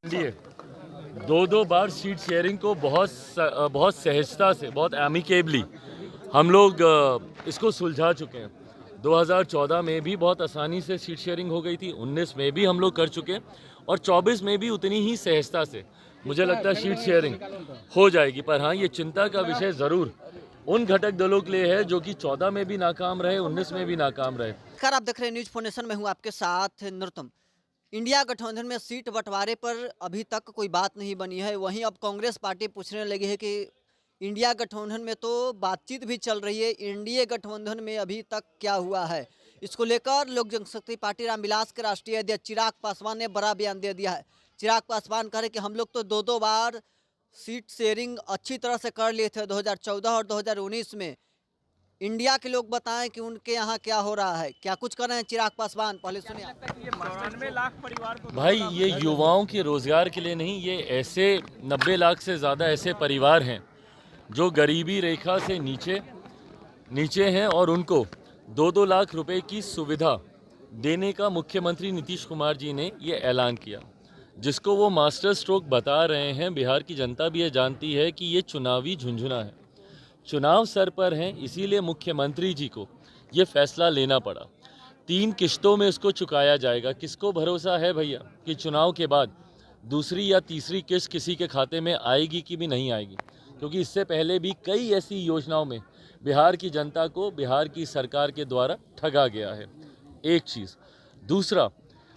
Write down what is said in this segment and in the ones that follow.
लिए दो बार seat sharing को बहुत सहजता से, बहुत एमिकेबली हम लोग इसको सुलझा चुके हैं। 2014 में भी बहुत आसानी से सीट शेयरिंग हो गई थी, 19 में भी हम लोग कर चुके हैं और 24 में भी उतनी ही सहजता से मुझे लगता है सीट शेयरिंग हो जाएगी। पर हाँ, ये चिंता का विषय ज़रूर उन घटक दलों के लिए है जो कि 14 में भी नाकाम रहे, 19 में भी नाकाम रहे। खैर, आप देख रहे हैं न्यूज फाउंडेशन में हूँ आपके साथ नरोत्तम। इंडिया गठबंधन में सीट बंटवारे पर अभी तक कोई बात नहीं बनी है। वहीं अब कांग्रेस पार्टी पूछने लगी है कि इंडिया गठबंधन में तो बातचीत भी चल रही है, एनडीए गठबंधन में अभी तक क्या हुआ है। इसको लेकर लोक जनशक्ति पार्टी रामविलास के राष्ट्रीय अध्यक्ष चिराग पासवान ने बड़ा बयान दे दिया है। चिराग पासवान कह रहे कि हम लोग तो दो बार सीट शेयरिंग अच्छी तरह से कर लिए थे 2014 और 2019 में। इंडिया के लोग बताएं कि उनके यहाँ क्या हो रहा है, क्या कुछ कर रहे हैं चिराग पासवान, पहले सुनिए। 92 लाख परिवार को भाई, ये युवाओं के रोजगार के लिए नहीं, ये ऐसे 90 लाख से ज़्यादा ऐसे परिवार हैं जो गरीबी रेखा से नीचे हैं और उनको 2-2 लाख रुपए की सुविधा देने का मुख्यमंत्री नीतीश कुमार जी ने ये ऐलान किया, जिसको वो मास्टर स्ट्रोक बता रहे हैं। बिहार की जनता भी ये जानती है कि ये चुनावी झुंझुना है, चुनाव सर पर हैं, इसीलिए मुख्यमंत्री जी को ये फैसला लेना पड़ा। 3 किश्तों में इसको चुकाया जाएगा। किसको भरोसा है भैया कि चुनाव के बाद दूसरी या तीसरी किश्त किसी के खाते में आएगी कि भी नहीं आएगी, क्योंकि इससे पहले भी कई ऐसी योजनाओं में बिहार की जनता को बिहार की सरकार के द्वारा ठगा गया है। एक चीज़। दूसरा,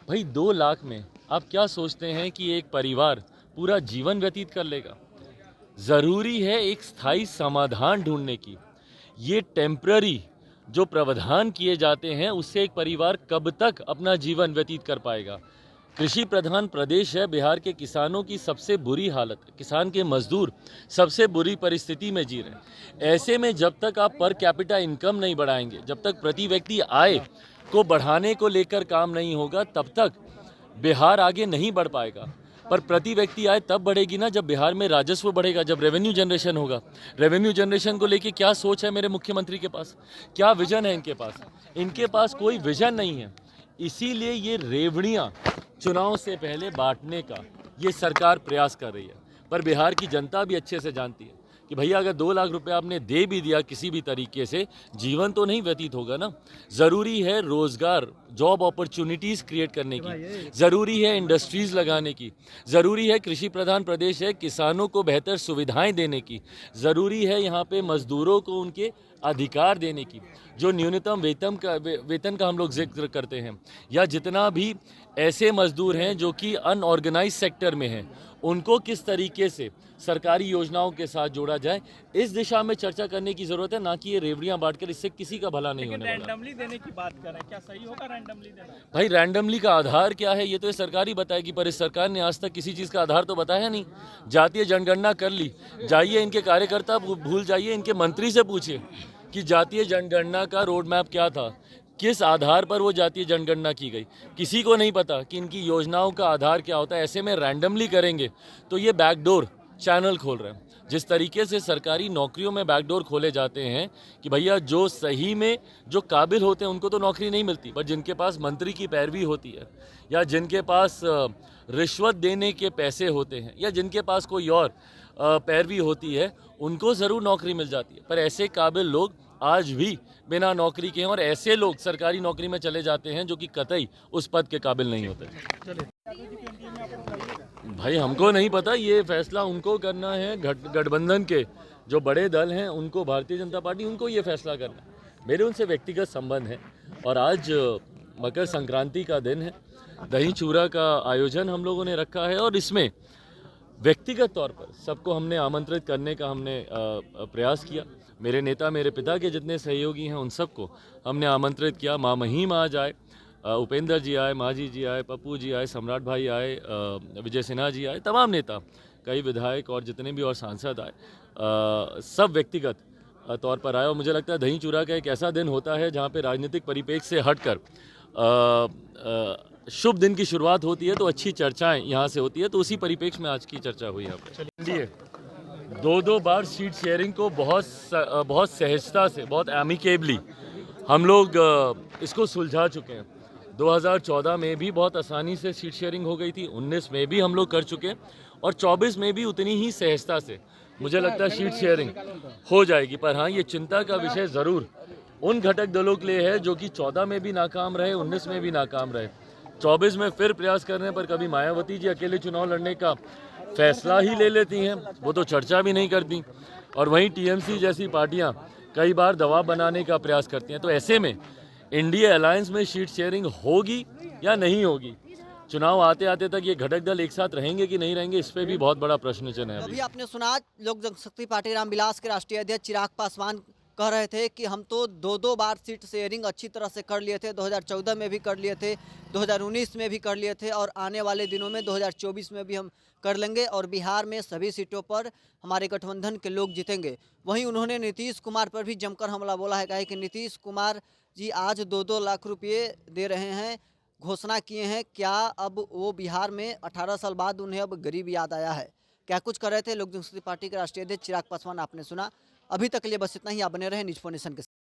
भाई 2 लाख में आप क्या सोचते हैं कि एक परिवार पूरा जीवन व्यतीत कर लेगा? ज़रूरी है एक स्थायी समाधान ढूंढने की। ये टेम्पररी जो प्रावधान किए जाते हैं उससे एक परिवार कब तक अपना जीवन व्यतीत कर पाएगा? कृषि प्रधान प्रदेश है, बिहार के किसानों की सबसे बुरी हालत है, किसान के मजदूर सबसे बुरी परिस्थिति में जी रहे हैं। ऐसे में जब तक आप पर कैपिटा इनकम नहीं बढ़ाएंगे, जब तक प्रति व्यक्ति आय को बढ़ाने को लेकर काम नहीं होगा, तब तक बिहार आगे नहीं बढ़ पाएगा। पर प्रति व्यक्ति आय तब बढ़ेगी ना जब बिहार में राजस्व बढ़ेगा, जब रेवेन्यू जनरेशन होगा। रेवेन्यू जनरेशन को लेके क्या सोच है मेरे मुख्यमंत्री के पास, क्या विजन है इनके पास? इनके पास कोई विजन नहीं है। इसीलिए ये रेवड़ियाँ चुनाव से पहले बांटने का ये सरकार प्रयास कर रही है। पर बिहार की जनता भी अच्छे से जानती है कि भैया अगर 2 लाख रुपए आपने दे भी दिया किसी भी तरीके से, जीवन तो नहीं व्यतीत होगा ना। ज़रूरी है रोज़गार, जॉब अपॉर्चुनिटीज़ क्रिएट करने की, ज़रूरी है इंडस्ट्रीज़ लगाने की, ज़रूरी है कृषि प्रधान प्रदेश है, किसानों को बेहतर सुविधाएं देने की, ज़रूरी है यहाँ पे मज़दूरों को उनके अधिकार देने की। जो न्यूनतम वेतन का हम लोग जिक्र करते हैं, या जितना भी ऐसे मज़दूर हैं जो कि अनऑर्गेनाइज सेक्टर में हैं, उनको किस तरीके से सरकारी योजनाओं के साथ जोड़ा जाए, इस दिशा में चर्चा करने की जरूरत है, ना कि ये रेवड़ियां बांटकर। इससे किसी का भला नहीं होने वाला। रैंडमली देने की बात कर रहे हैं, क्या सही होगा रैंडमली देना? भाई, रैंडमली का आधार क्या है ये तो ये सरकार ही बताएगी, पर इस सरकार ने आज तक किसी चीज़ का आधार तो बताया नहीं। जातीय जनगणना कर ली, जाइए इनके कार्यकर्ता भूल जाइए, इनके मंत्री से पूछिए कि जातीय जनगणना का रोड मैप क्या था, किस आधार पर वो जातीय जनगणना की गई। किसी को नहीं पता कि इनकी योजनाओं का आधार क्या होता है। ऐसे में रैंडमली करेंगे तो ये बैकडोर चैनल खोल रहे हैं। जिस तरीके से सरकारी नौकरियों में बैकडोर खोले जाते हैं कि भैया जो सही में जो काबिल होते हैं उनको तो नौकरी नहीं मिलती, पर जिनके पास मंत्री की पैरवी होती है, या जिनके पास रिश्वत देने के पैसे होते हैं, या जिनके पास कोई और पैरवी होती है, उनको ज़रूर नौकरी मिल जाती है। पर ऐसे काबिल लोग आज भी बिना नौकरी के हैं, और ऐसे लोग सरकारी नौकरी में चले जाते हैं जो कि कतई उस पद के काबिल नहीं होते। भाई, हमको नहीं पता, ये फैसला उनको करना है। गठबंधन के जो बड़े दल हैं उनको, भारतीय जनता पार्टी, उनको ये फैसला करना है। मेरे उनसे व्यक्तिगत संबंध है और आज मकर संक्रांति का दिन है। दही चूड़ा का आयोजन हम लोगों ने रखा है और इसमें व्यक्तिगत तौर पर सबको हमने आमंत्रित करने का हमने प्रयास किया। मेरे नेता, मेरे पिता के जितने सहयोगी हैं उन सबको हमने आमंत्रित किया। माँ महिम आज आए, उपेंद्र जी आए, मांझी जी आए, पप्पू जी आए, सम्राट भाई आए, विजय सिन्हा जी आए, तमाम नेता, कई विधायक और जितने भी और सांसद आए, सब व्यक्तिगत तौर पर आए। और मुझे लगता है दही चूड़ा का एक ऐसा दिन होता है जहाँ पे राजनीतिक परिप्रेक्ष्य से हटकर शुभ दिन की शुरुआत होती है, तो अच्छी चर्चाएं यहाँ से होती है। तो उसी परिप्रेक्ष्य में आज की चर्चा हुई यहाँ पर। चलिए, 2 बार सीट शेयरिंग को बहुत सहजता से, बहुत एमिकेबली हम लोग इसको सुलझा चुके हैं। 2014 में भी बहुत आसानी से सीट शेयरिंग हो गई थी, 19 में भी हम लोग कर चुके और 24 में भी उतनी ही सहजता से मुझे लगता है सीट शेयरिंग हो जाएगी। पर हाँ, ये चिंता का विषय ज़रूर उन घटक दलों के लिए है जो कि 14 में भी नाकाम रहे, 19 में भी नाकाम रहे। 24 में फिर प्रयास करने पर कभी मायावती जी अकेले चुनाव लड़ने का फैसला ही ले लेती हैं, वो तो चर्चा भी नहीं करती, और वहीं टीएमसी जैसी पार्टियां कई बार दबाव बनाने का प्रयास करती हैं। तो ऐसे में इंडिया अलायंस में सीट शेयरिंग होगी या नहीं होगी, चुनाव आते आते तक ये घटक दल एक साथ रहेंगे कि नहीं रहेंगे, इस पे भी बहुत बड़ा प्रश्न चिन्ह है। अभी आपने सुना लोक जनशक्ति पार्टी रामविलास के राष्ट्रीय अध्यक्ष चिराग पासवान कह रहे थे कि हम तो दो बार सीट शेयरिंग अच्छी तरह से कर लिए थे, 2014 में भी कर लिए थे, 2019 में भी कर लिए थे और आने वाले दिनों में 2024 में भी हम कर लेंगे और बिहार में सभी सीटों पर हमारे गठबंधन के लोग जीतेंगे। वहीं उन्होंने नीतीश कुमार पर भी जमकर हमला बोला है, कहा कि नीतीश कुमार जी आज 2-2 लाख रुपये दे रहे हैं, घोषणा किए हैं, क्या अब वो बिहार में 18 साल बाद उन्हें अब गरीब याद आया है? क्या कुछ कर रहे थे लोक जनशक्ति पार्टी के राष्ट्रीय अध्यक्ष चिराग पासवान, आपने सुना। अभी तक के लिए बस इतना ही। आप बने रहे न्यूज़4 नेशन के साथ।